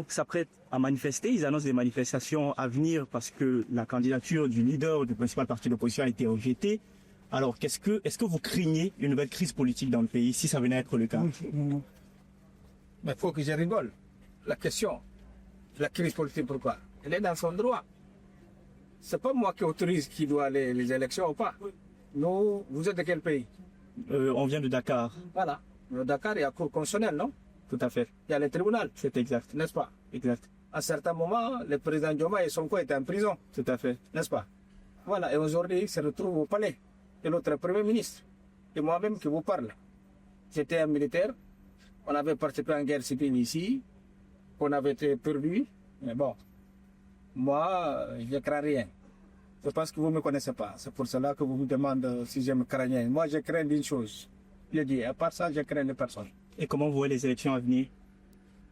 s'apprêtent à manifester, ils annoncent des manifestations à venir parce que la candidature du leader du principal parti d'opposition a été rejetée. Alors, est-ce que vous craignez une nouvelle crise politique dans le pays si ça venait à être le cas? Mais il faut que je rigole. La question, la crise politique, pourquoi? Elle est dans son droit. C'est pas moi qui autorise qui doit les élections ou pas. Nous, vous êtes de quel pays? On vient de Dakar. Voilà. Le Dakar, il y a la cour constitutionnelle, non? Tout à fait. Il y a le tribunal. C'est exact. N'est-ce pas? Exact. À certains moments, le président Diomaye et Sonko étaient en prison. Tout à fait. N'est-ce pas? Voilà. Et aujourd'hui, il se retrouve au palais. Et notre premier ministre, et moi-même qui vous parle. J'étais un militaire. On avait participé à une guerre civile ici. On avait été perdu. Mais bon, moi, je ne crains rien. C'est parce que vous ne me connaissez pas. C'est pour cela que vous me demandez si je me crains rien. Moi, je crains une chose. Je dis, à part ça, je crains les personnes. Et comment vous voyez les élections à venir?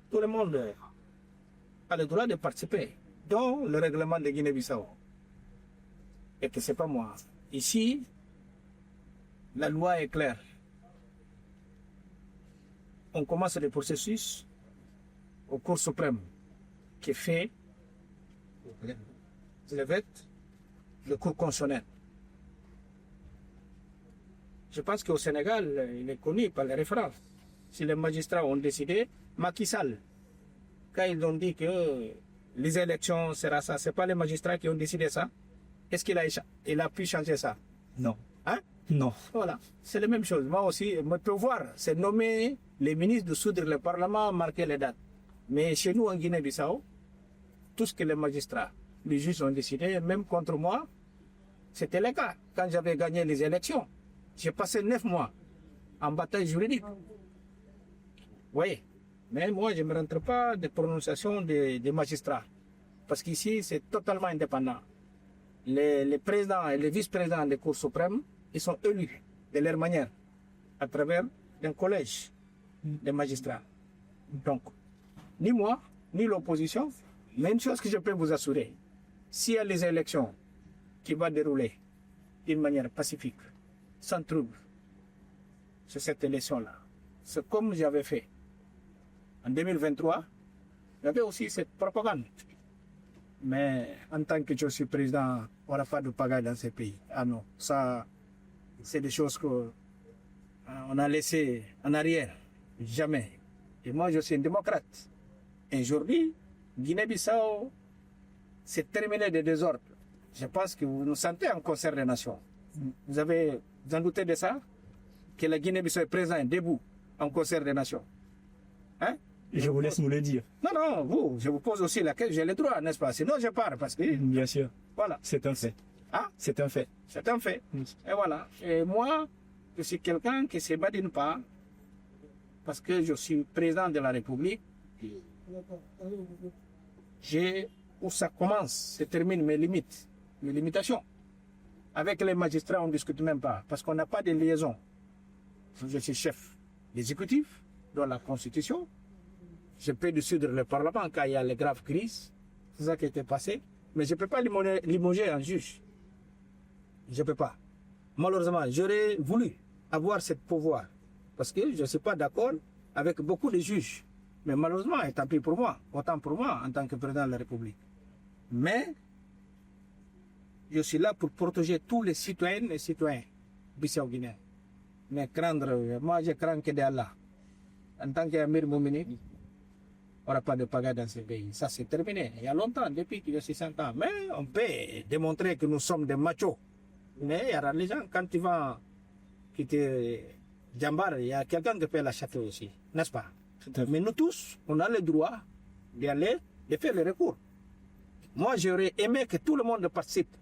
Tout le monde a le droit de participer, dont le règlement de Guinée-Bissau. Et que c'est pas moi. Ici, la loi est claire. On commence le processus au Cour suprême qui fait le vote de Cour constitutionnelle. Je pense qu'au Sénégal, il est connu par les références. Si les magistrats ont décidé, Macky Sall, quand ils ont dit que les élections sera ça, c'est pas les magistrats qui ont décidé ça. Est-ce qu'il a pu changer ça? Non. Hein? Non. Voilà, c'est la même chose. Moi aussi, mon pouvoir, c'est nommer les ministres, de soudre le Parlement, marquer les dates. Mais chez nous, en Guinée-Bissau, tout ce que les magistrats, les juges ont décidé, même contre moi, c'était le cas. Quand j'avais gagné les élections, j'ai passé 9 mois en bataille juridique. Oui, mais moi, je ne me rentre pas des prononciations des magistrats. Parce qu'ici, c'est totalement indépendant. Les présidents et les vice-présidents des cours suprêmes, ils sont élus de leur manière, à travers un collège de magistrats. Donc, ni moi, ni l'opposition, mais une chose que je peux vous assurer, s'il y a les élections qui vont dérouler d'une manière pacifique, sans trouble, sur cette élection-là, c'est comme j'avais fait en 2023, il y avait aussi cette propagande. Mais en tant que je suis président, on n'a pas de pagaille dans ces pays. Ah non, ça, c'est des choses qu'on a laissées en arrière. Jamais. Et moi, je suis un démocrate. Et aujourd'hui, Guinée-Bissau, c'est terminé des désordres. Je pense que vous nous sentez en concert des nations. Vous en doutez de ça? Que la Guinée-Bissau est présente, debout, en concert des nations. Hein? Je vous laisse nous le dire. Non, je vous pose aussi la question, j'ai le droit, n'est-ce pas? Sinon, je pars parce que... Bien sûr. Voilà. C'est un fait. Ah, c'est un fait. C'est un fait. Et voilà. Et moi, je suis quelqu'un qui ne se badine pas parce que je suis président de la République. J'ai où ça commence, se termine mes limites, mes limitations. Avec les magistrats, on ne discute même pas parce qu'on n'a pas de liaison. Je suis chef l'exécutif dans la Constitution. Je peux dissoudre le Parlement quand il y a les graves crises. C'est ça qui était passé. Mais je ne peux pas limoger un juge. Je ne peux pas. Malheureusement, j'aurais voulu avoir ce pouvoir. Parce que je ne suis pas d'accord avec beaucoup de juges. Mais malheureusement, et tant pis pour moi, autant pour moi en tant que président de la République. Mais, je suis là pour protéger tous les citoyennes et citoyens bissau-guinéens. Mais craindre, moi je crains que d'Allah. En tant qu'Amir Moumini, on n'aura pas de pagaille dans ce pays. Ça, c'est terminé. Il y a longtemps, depuis que je suis 100 ans. Mais on peut démontrer que nous sommes des machos. Mais il y aura les gens, quand tu vas quitter Djambar, il y a quelqu'un qui peut la château aussi. N'est-ce pas? Mais nous tous, on a le droit d'y aller, de faire le recours. Moi, j'aurais aimé que tout le monde participe.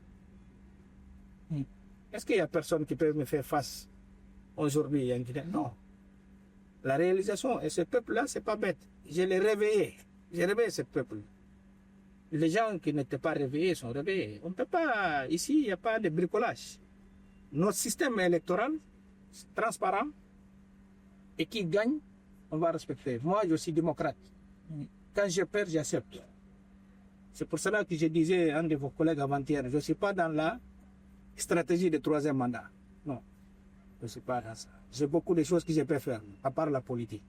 Est-ce qu'il y a personne qui peut me faire face aujourd'hui? Non. La réalisation, et ce peuple-là, c'est pas bête. Je l'ai réveillé. J'ai réveillé ce peuple. Les gens qui n'étaient pas réveillés sont réveillés. On ne peut pas, ici, il n'y a pas de bricolage. Notre système électoral, c'est transparent, et qui gagne, on va respecter. Moi, je suis démocrate. Quand je perds, j'accepte. C'est pour cela que je disais à un de vos collègues avant-hier, je ne suis pas dans la stratégie de troisième mandat. Non, je ne suis pas dans ça. J'ai beaucoup de choses que je peux faire, à part la politique.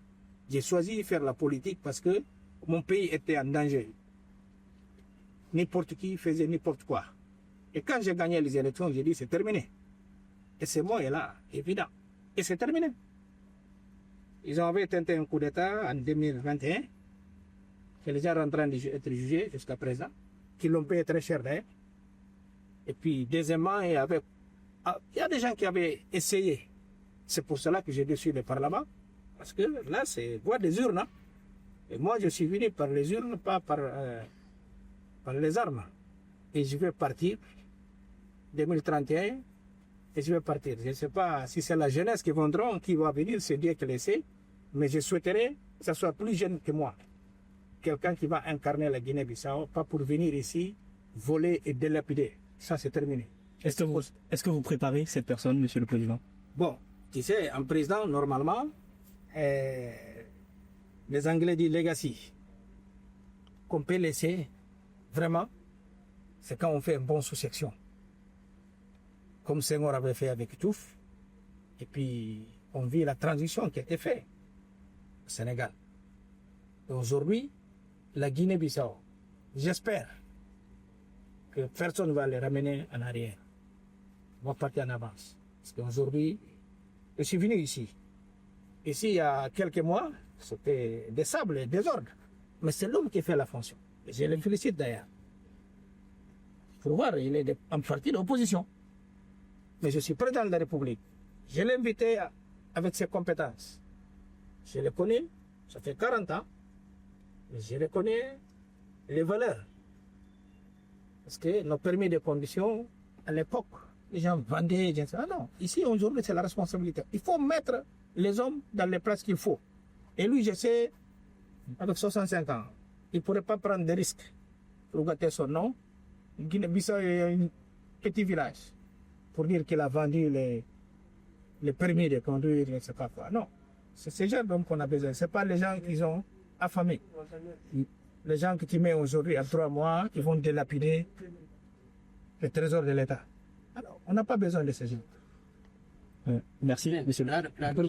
J'ai choisi de faire la politique parce que mon pays était en danger. N'importe qui faisait n'importe quoi. Et quand j'ai gagné les élections, j'ai dit c'est terminé. Et ce mot est là, évident. Et c'est terminé. Ils avaient tenté un coup d'État en 2021, que les gens sont en train d'être jugés jusqu'à présent, qui l'ont payé très cher d'ailleurs. Et puis, deuxièmement, il y a des gens qui avaient essayé. C'est pour cela que j'ai déçu le Parlement, parce que là, c'est voie des urnes. Hein. Et moi, je suis venu par les urnes, pas par les armes. Et je vais partir 2031, et je vais partir. Je ne sais pas si c'est la jeunesse qui va venir, c'est Dieu qui le sait, mais je souhaiterais que ce soit plus jeune que moi. Quelqu'un qui va incarner la Guinée-Bissau, pas pour venir ici, voler et délapider. Ça, c'est terminé. Est-ce que vous préparez cette personne, Monsieur le Président? Bon, tu sais, un président, normalement, les Anglais disent legacy. Qu'on peut laisser, vraiment, c'est quand on fait une bonne sous-section. Comme Senghor avait fait avec Touf. Et puis, on vit la transition qui a été faite au Sénégal. Et aujourd'hui, la Guinée-Bissau, j'espère que personne ne va les ramener en arrière. On va partir en avance. Parce qu'aujourd'hui, je suis venu ici. Ici, il y a quelques mois, c'était des sables et des ordres. Mais c'est l'homme qui fait la fonction. Et je le félicite d'ailleurs. Pour voir, il est en partie d'opposition. Mais je suis président de la République. Je l'ai invité avec ses compétences. Je le connais, ça fait 40 ans. Je reconnais les valeurs. Parce que nos permis de conditions, à l'époque, les gens vendaient. Ah non, ici aujourd'hui c'est la responsabilité. Il faut mettre les hommes dans les places qu'il faut. Et lui, je sais, avec 65 ans, il ne pourrait pas prendre des risques pour gâter son nom. Guinée-Bissau est un petit village pour dire qu'il a vendu les permis de conduire, je ne sais pas quoi. Non, c'est ces gens d'hommes qu'on a besoin. Ce n'est pas les gens qui sont affamés. Les gens que tu mets aujourd'hui à 3 mois, qui vont délapider le trésor de l'État. Alors, on n'a pas besoin de ces gens. Merci, monsieur.